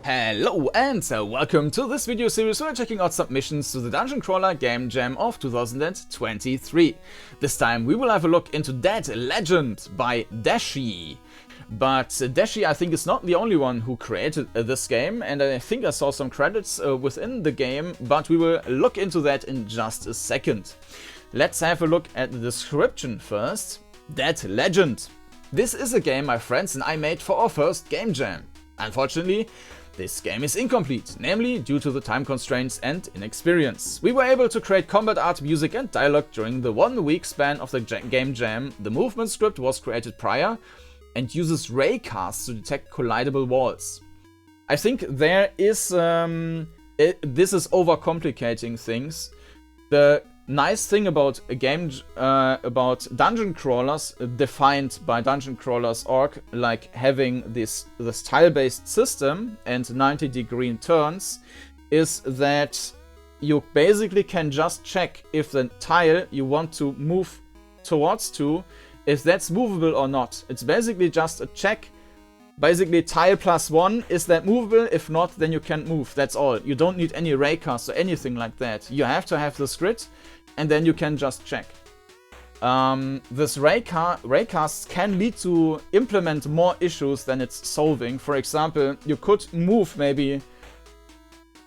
Hello and welcome to this video series where we're checking out submissions to the Dungeoncrawler Gamejam of 2023. This time we will have a look into Dead Legend by deshe. But deshe, I think, is not the only one who created this game, and I think I saw some credits within the game, but we will look into that in just a second. Let's have a look at the description first. Dead Legend. This is a game my friends and I made for our first game jam. Unfortunately, this game is incomplete, namely due to the time constraints and inexperience. We were able to create combat art, music and dialogue during the 1 week span of the game jam. The movement script was created prior and uses raycasts to detect collidable walls. I think there is this is overcomplicating things. The nice thing about a game about dungeon crawlers defined by Dungeoncrawlers.org, like having this tile-based system and 90-degree turns, is that you basically can just check if the tile you want to move towards if that's movable or not. It's basically just a check. Basically, tile +1, is that movable? If not, then you can't move. That's all. You don't need any raycasts or anything like that. You have to have this grid, and then you can just check. This raycasts can lead to implement more issues than it's solving. For example, you could move maybe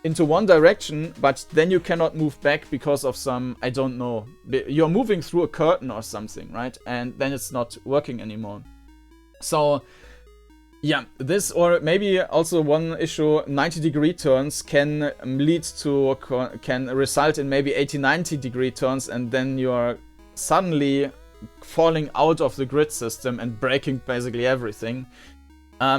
into one direction, but then you cannot move back because of some, I don't know, you're moving through a curtain or something, right? And then it's not working anymore. So yeah, this, or maybe also one issue, 90-degree turns can lead to, can result in maybe 80-90-degree turns, and then you're suddenly falling out of the grid system and breaking basically everything.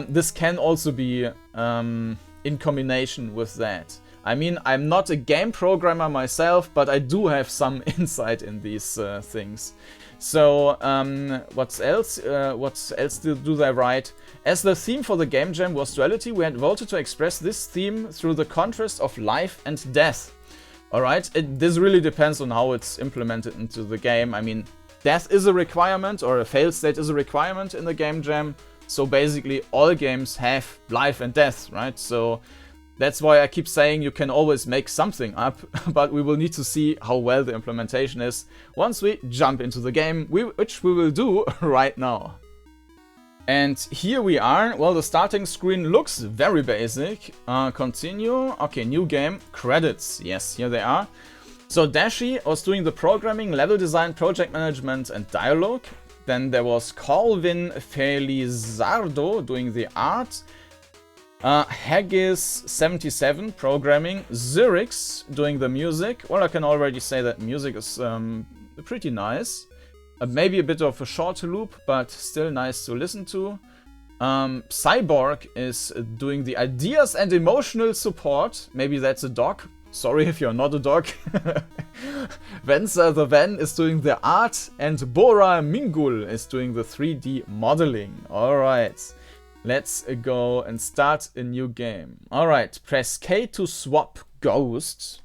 This can also be in combination with that. I mean, I'm not a game programmer myself, but I do have some insight in these things. So, what else do they write? As the theme for the game jam was duality, we had voted to express this theme through the contrast of life and death. Alright, this really depends on how it's implemented into the game. I mean, death is a requirement, or a fail state is a requirement in the game jam. So basically all games have life and death, right? So that's why I keep saying you can always make something up, but we will need to see how well the implementation is once we jump into the game, which we will do right now. And here we are. Well, the starting screen looks very basic. Continue. Okay, new game. Credits. Yes, here they are. So deshe was doing the programming, level design, project management and dialogue. Then there was Calvin Felizardo doing the art. Haggis77 programming, Zyrix doing the music. Well, I can already say that music is pretty nice. Maybe a bit of a short loop, but still nice to listen to. Cyborg is doing the ideas and emotional support. Maybe that's a dog. Sorry if you're not a dog. Venza the Van is doing the art, and Bora Mingul is doing the 3D modeling. Alright. Let's go and start a new game. Alright, press K to swap ghosts.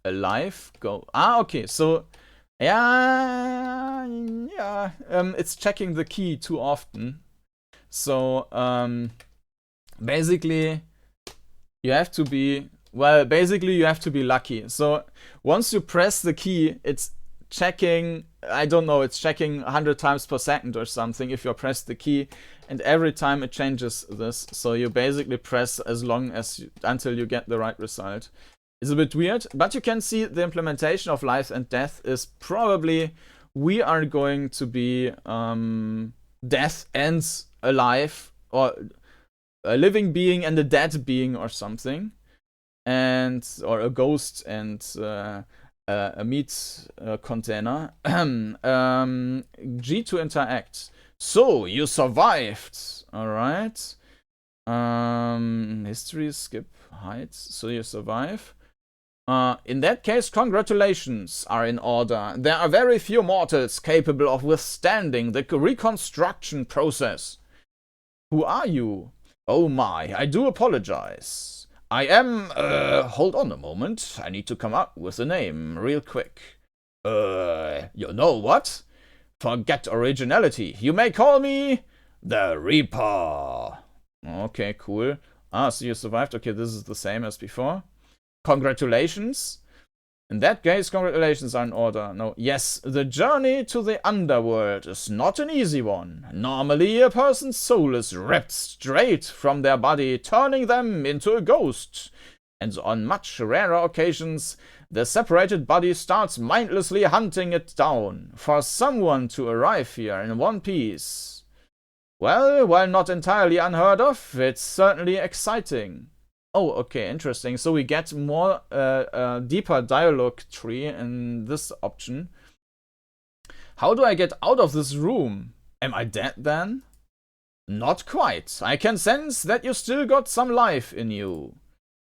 Alive, go. Ah, okay, so yeah, it's checking the key too often. So basically you have to be, well, basically you have to be lucky. So once you press the key, it's checking, I don't know, it's checking 100 times per second or something if you press the key, and every time it changes this. So you basically press as long as until you get the right result. It's a bit weird, but you can see the implementation of life and death is probably, we are going to be death and alive, or a living being and a dead being or something, and or a ghost and a meat container. G to interact. So you survived. All right. History, skip, heights. So you survive. In that case, congratulations are in order. There are very few mortals capable of withstanding the reconstruction process. Who are you? Oh my, I do apologize. I am, hold on a moment. I need to come up with a name real quick. You know what? Forget originality. You may call me the Reaper. Okay, cool. Ah, so you survived. Okay, this is the same as before. Congratulations. In that case, congratulations are in order. No, yes, the journey to the underworld is not an easy one. Normally, a person's soul is ripped straight from their body, turning them into a ghost. And on much rarer occasions, the separated body starts mindlessly hunting it down. For someone to arrive here in one piece, well, while not entirely unheard of, it's certainly exciting. Oh, okay, interesting. So we get more deeper dialogue tree in this option. How do I get out of this room? Am I dead then? Not quite. I can sense that you still got some life in you.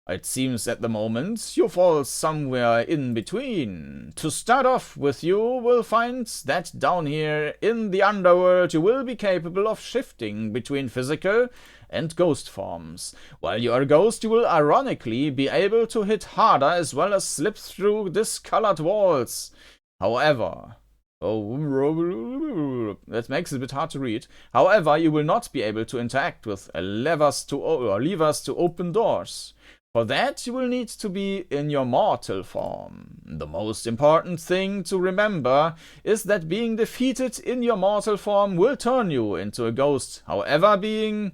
It seems at the moment you fall somewhere in between. To start off with, you will find that down here in the underworld you will be capable of shifting between physical and ghost forms. While you are a ghost, you will ironically be able to hit harder as well as slip through discolored walls. However, that makes it a bit hard to read. However, you will not be able to interact with levers to open doors. For that, you will need to be in your mortal form. The most important thing to remember is that being defeated in your mortal form will turn you into a ghost. However, being...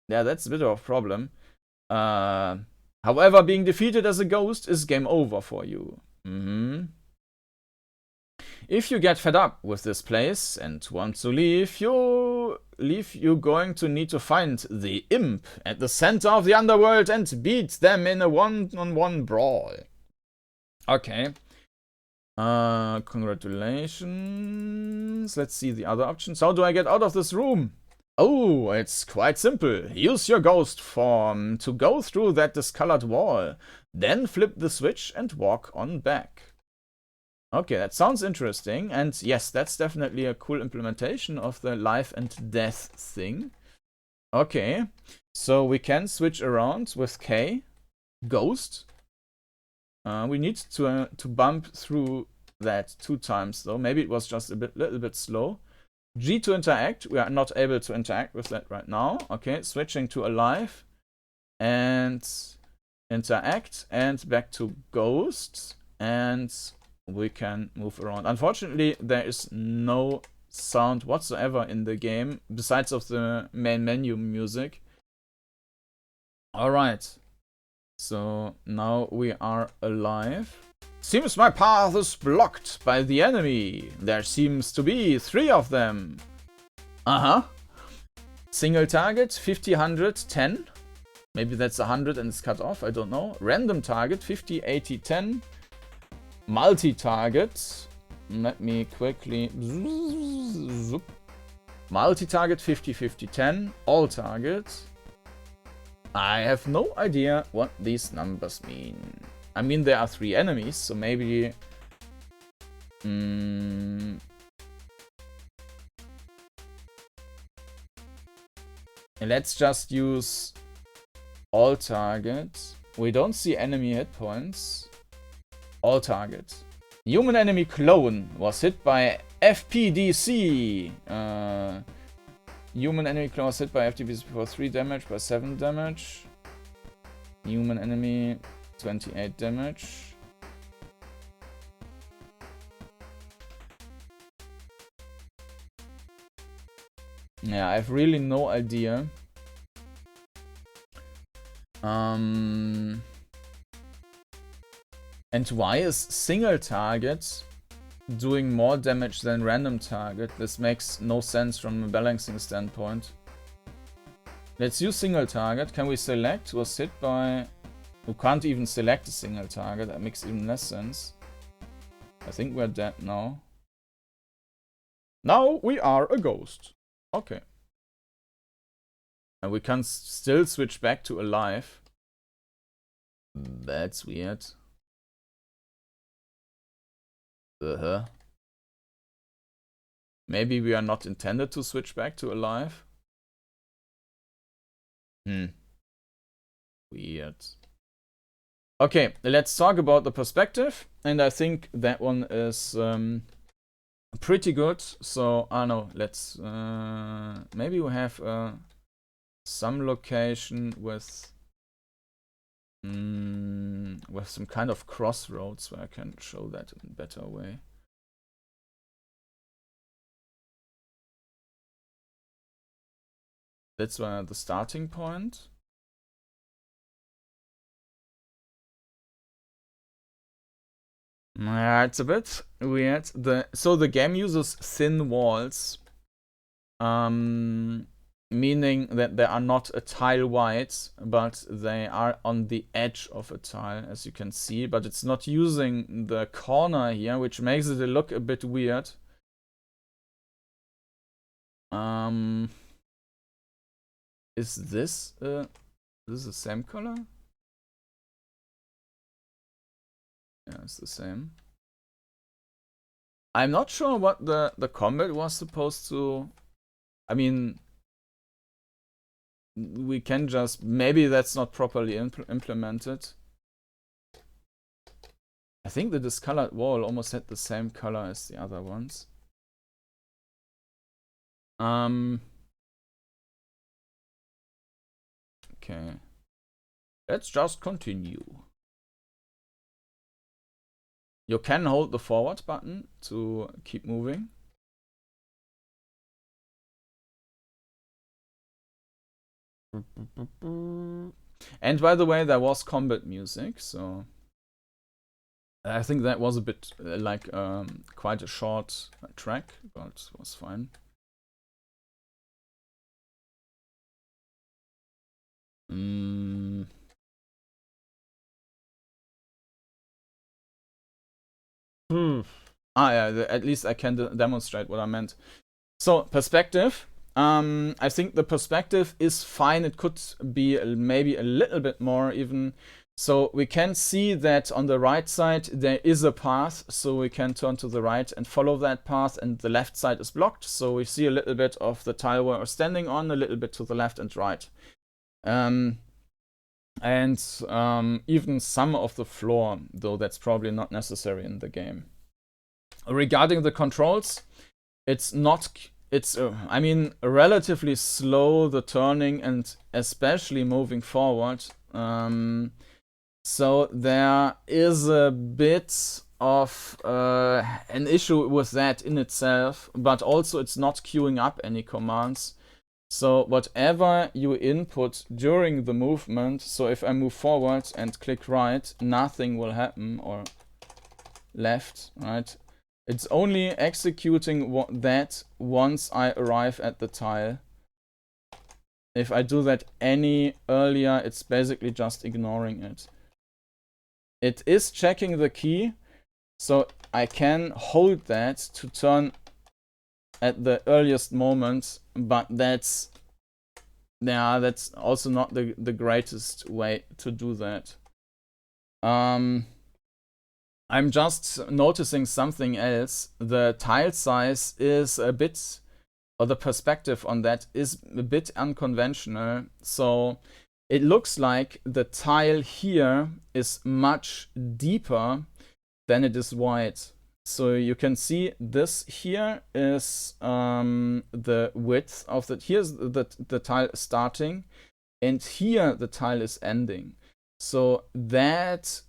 Yeah, that's a bit of a problem. However, being defeated as a ghost is game over for you. If you get fed up with this place and want to leave, you're going to need to find the imp at the center of the underworld and beat them in a one-on-one brawl. Okay. Congratulations. Let's see the other options. How do I get out of this room? Oh, it's quite simple. Use your ghost form to go through that discolored wall. Then flip the switch and walk on back. Okay, that sounds interesting, and yes, that's definitely a cool implementation of the life and death thing. Okay, so we can switch around with K, Ghost. We need to bump through that 2 times though. Maybe it was just a little bit slow. G to interact. We are not able to interact with that right now. Okay, switching to alive and interact and back to Ghost, and we can move around. Unfortunately, there is no sound whatsoever in the game besides of the main menu music. Alright, so now we are alive. Seems my path is blocked by the enemy. There seems to be 3 of them. Single target, 50, 100, 10. Maybe that's 100 and it's cut off, I don't know. Random target, 50, 80, 10. Multi-target, let me quickly... Multi-target, 50, 50, 10. All targets. I have no idea what these numbers mean. I mean, there are 3 enemies, so maybe... Let's just use all targets. We don't see enemy hit points. All targets. Human enemy clone was hit by FPDC. Human enemy clone was hit by FPDC for 3 damage, by 7 damage. Human enemy, 28 damage. Yeah, I have really no idea. And why is single target doing more damage than random target? This makes no sense from a balancing standpoint. Let's use single target. Can we select? Was hit by... We can't even select a single target. That makes even less sense. I think we're dead now. Now we are a ghost. Okay. And we can still switch back to alive. That's weird. Maybe we are not intended to switch back to alive. Weird. Okay, let's talk about the perspective. And I think that one is pretty good. So, I don't know, let's... maybe we have some location with some kind of crossroads where I can show that in a better way. That's where the starting point. Yeah, it's a bit weird. So the game uses thin walls, meaning that they are not a tile wide, but they are on the edge of a tile, as you can see. But it's not using the corner here, which makes it look a bit weird. Is this the same color? Yeah, it's the same. I'm not sure what the combat was supposed to. I mean, we can just, maybe that's not properly implemented. I think the discolored wall almost had the same color as the other ones. Okay. Let's just continue. You can hold the forward button to keep moving. And by the way, there was combat music, so I think that was a bit like quite a short track, but it was fine. Yeah, at least I can demonstrate what I meant. So, perspective. I think the perspective is fine. It could be maybe a little bit more even. So we can see that on the right side there is a path, so we can turn to the right and follow that path, and the left side is blocked, so we see a little bit of the tile we're standing on, a little bit to the left and right. Even some of the floor, though that's probably not necessary in the game. Regarding the controls, it's I mean, relatively slow, the turning, and especially moving forward. So there is a bit of an issue with that in itself, but also it's not queuing up any commands. So whatever you input during the movement, so if I move forward and click right, nothing will happen, or left, right? It's only executing that once I arrive at the tile. If I do that any earlier, it's basically just ignoring it. It is checking the key, so I can hold that to turn at the earliest moment, but that's also not the greatest way to do that. I'm just noticing something else. The tile size is a bit, or the perspective on that is a bit unconventional. So it looks like the tile here is much deeper than it is wide. So you can see this here is the width of that. Here's the tile starting, and here the tile is ending. So that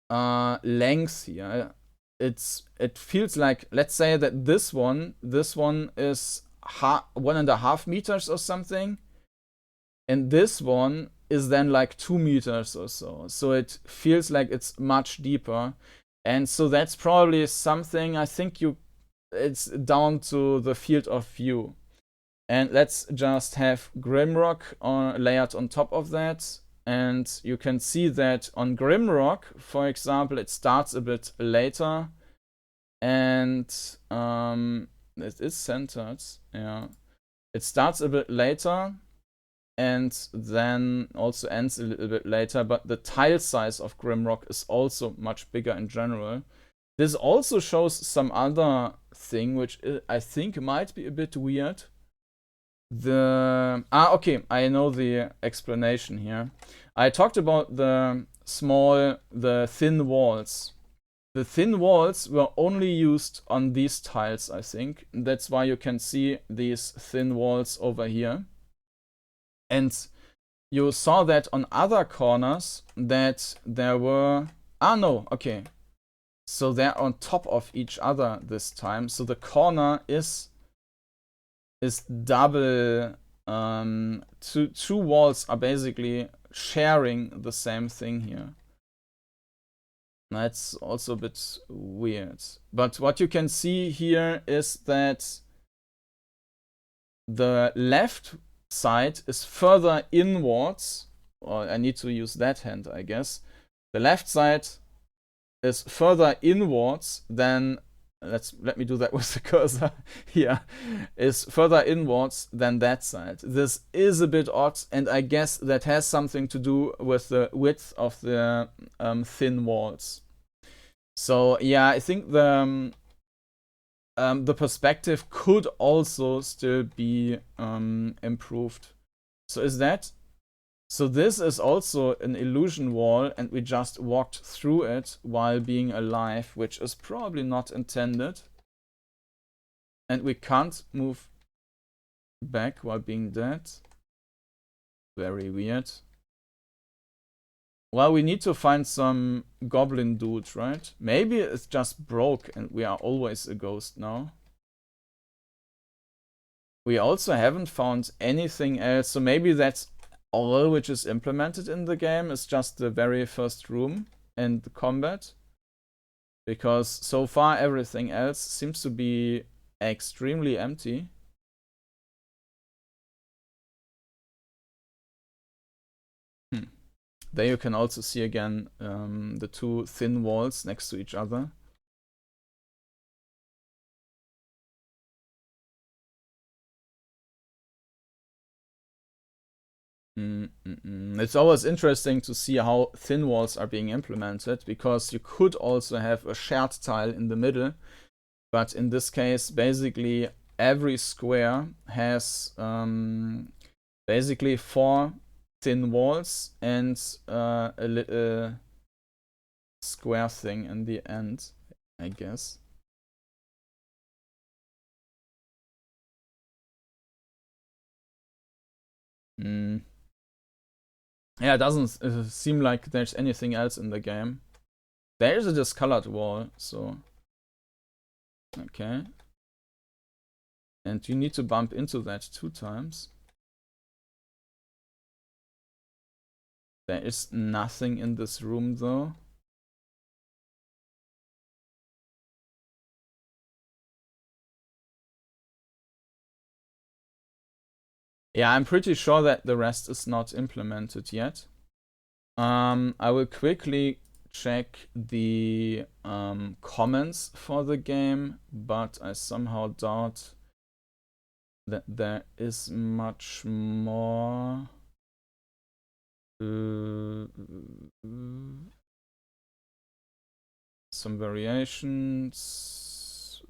length here, it feels like, let's say that this one is 1.5 meters or something, and this one is then like 2 meters or so. So it feels like it's much deeper, and so that's probably something, I think it's down to the field of view. And let's just have Grimrock layered on top of that. And you can see that on Grimrock, for example, it starts a bit later, and it is centered. Yeah, it starts a bit later, and then also ends a little bit later. But the tile size of Grimrock is also much bigger in general. This also shows some other thing, which I think might be a bit weird. Okay, I know the explanation here. I talked about the thin walls. The thin walls were only used on these tiles, I think. That's why you can see these thin walls over here. And you saw that on other corners that there were... Ah, no, okay. So they're on top of each other this time. So the corner is double. Two walls are basically sharing the same thing here. That's also a bit weird. But what you can see here is that the left side is further inwards. Or I need to use that hand, I guess. The left side is further inwards than, let me do that with the cursor here, is further inwards than that side. This is a bit odd, and I guess that has something to do with the width of the thin walls. So yeah, I think the perspective could also still be improved. So is that... So this is also an illusion wall, and we just walked through it while being alive, which is probably not intended. And we can't move back while being dead. Very weird. Well, we need to find some goblin dude, right? Maybe it's just broke and we are always a ghost now. We also haven't found anything else, so maybe that's all which is implemented in the game is just the very first room and the combat. Because so far everything else seems to be extremely empty. There you can also see again the two thin walls next to each other. It's always interesting to see how thin walls are being implemented, because you could also have a shared tile in the middle, but in this case basically every square has basically 4 thin walls and a little square thing in the end, I guess. Yeah, it doesn't seem like there's anything else in the game. There is a discolored wall, so... Okay. And you need to bump into that 2 times. There is nothing in this room, though. Yeah, I'm pretty sure that the rest is not implemented yet. I will quickly check the comments for the game, but I somehow doubt that there is much more. Some variations.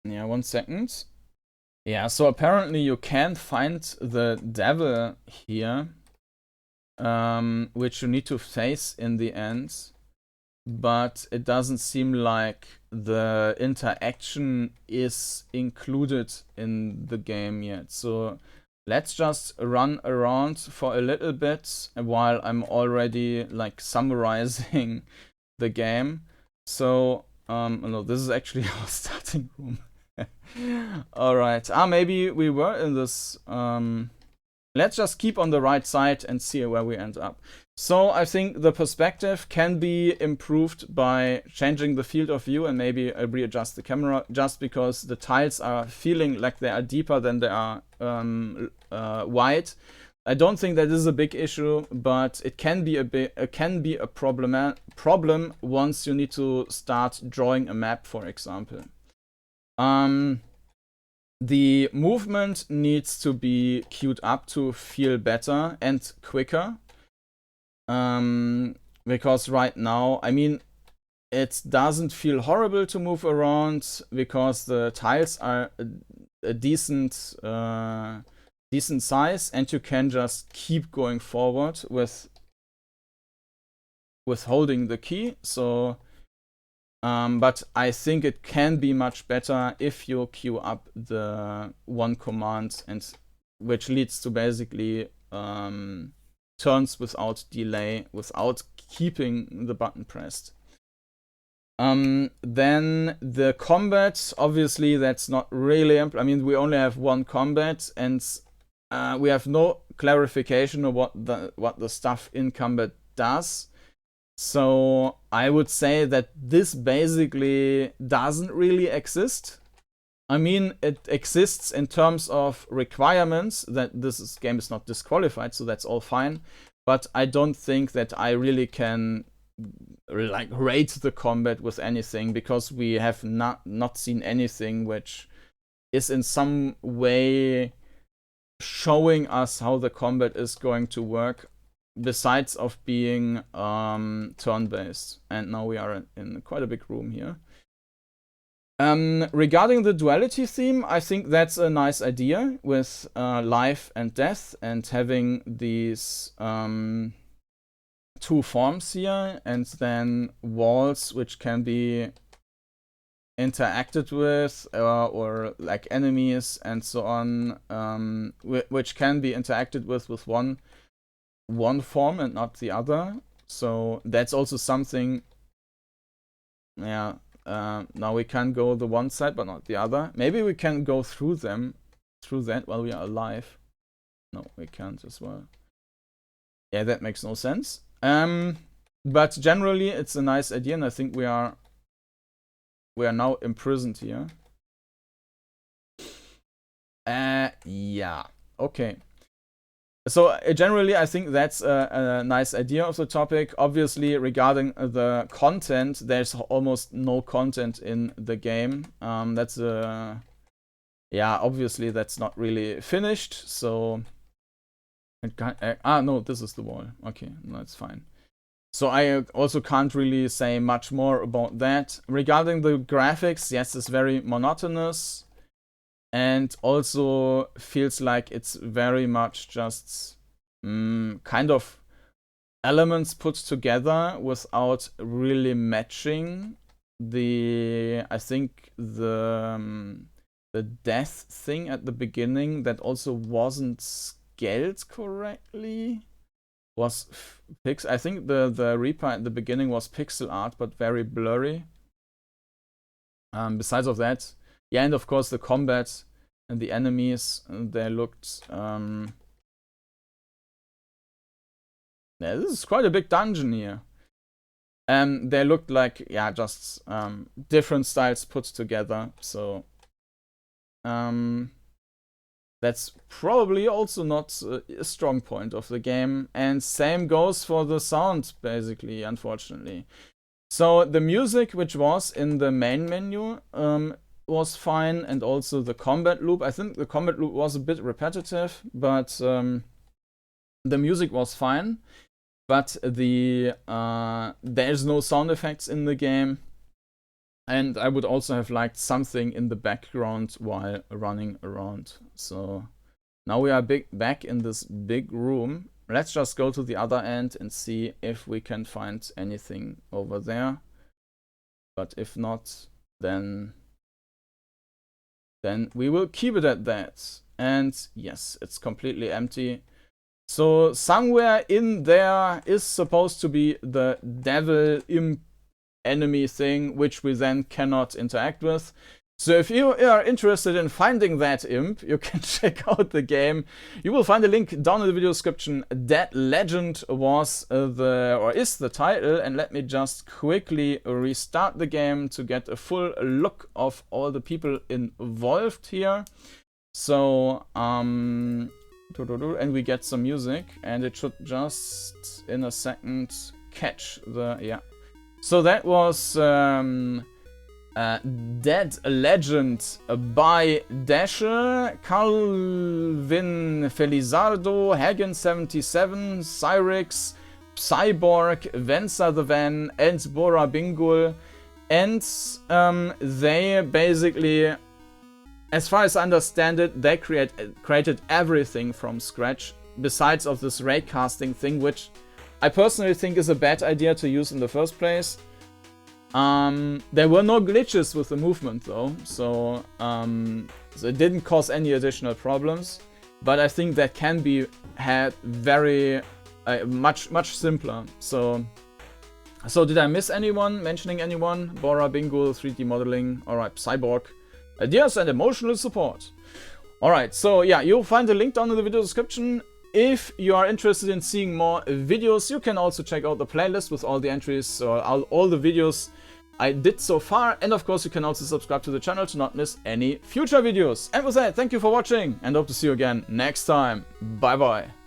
Yeah, 1 second. Yeah, so apparently you can find the devil here, which you need to face in the end, but it doesn't seem like the interaction is included in the game yet. So let's just run around for a little bit while I'm already like summarizing the game. So no, this is actually our starting room. Alright, maybe we were in this... let's just keep on the right side and see where we end up. So I think the perspective can be improved by changing the field of view and maybe readjust the camera, just because the tiles are feeling like they are deeper than they are wide. I don't think that is a big issue, but it can be a problem once you need to start drawing a map, for example. The movement needs to be queued up to feel better and quicker. Because right now, I mean, it doesn't feel horrible to move around because the tiles are a decent size, and you can just keep going forward with holding the key. So But I think it can be much better if you queue up the one command, and which leads to basically turns without delay, without keeping the button pressed. Then the combat, obviously that's not really, I mean, we only have one combat, and we have no clarification of what the stuff in combat does. So I would say that this basically doesn't really exist. I mean, it exists in terms of requirements that this game is not disqualified, so that's all fine. But I don't think that I really can like rate the combat with anything, because we have not seen anything which is in some way showing us how the combat is going to work, besides of being turn-based. And now we are in quite a big room here. Regarding the duality theme, I think that's a nice idea with life and death, and having these two forms here, and then walls which can be interacted with, or like enemies and so on, which can be interacted with one form and not the other. So that's also something. Yeah, now we can go the one side but not the other. Maybe we can go through that while we are alive. No, we can't as well. Yeah, that makes no sense. But generally it's a nice idea, and I think we are now imprisoned here. Yeah, okay. So generally I think that's a nice idea of the topic. Obviously, regarding the content, there's almost no content in the game. That's yeah, obviously that's not really finished, so it can't, no, this is the wall. Okay, no, that's fine. So I also can't really say much more about that. Regarding the graphics, yes, it's very monotonous, and also feels like it's very much just kind of elements put together without really matching the, I think the death thing at the beginning that also wasn't scaled correctly. Was I think the Reaper at the beginning was pixel art, but very blurry. Besides of that, yeah, and of course the combat and the enemies, they looked. Yeah, this is quite a big dungeon here. They looked like, yeah, just different styles put together. So that's probably also not a strong point of the game. And same goes for the sound, basically, unfortunately. So the music, which was in the main menu, was fine, and also the combat loop. I think the combat loop was a bit repetitive, but the music was fine. But there's no sound effects in the game. And I would also have liked something in the background while running around. So now we are back in this big room. Let's just go to the other end and see if we can find anything over there. But if not, then we will keep it at that. And yes, it's completely empty. So somewhere in there is supposed to be the devil imp enemy thing, which we then cannot interact with. So if you are interested in finding that imp, you can check out the game. You will find a link down in the video description. That Legend was is the title, and let me just quickly restart the game to get a full look of all the people involved here. So and we get some music, and it should just in a second catch the, yeah. So that was Dead Legend by Deshe, Calvin Felizardo, Hagen77, Cyrix, Cyborg, Venza the Van, and Bora Bingul. And they basically, as far as I understand it, they created everything from scratch, besides of this raycasting thing, which I personally think is a bad idea to use in the first place. There were no glitches with the movement though, so it didn't cause any additional problems. But I think that can be had very much simpler. So did I miss anyone? Mentioning anyone? Bora, Bingo, 3D modeling. Alright, Cyborg. Ideas and emotional support. Alright, so yeah, you'll find the link down in the video description. If you are interested in seeing more videos, you can also check out the playlist with all the entries or all the videos I did so far. And of course, you can also subscribe to the channel to not miss any future videos. And with that, thank you for watching and hope to see you again next time. Bye bye.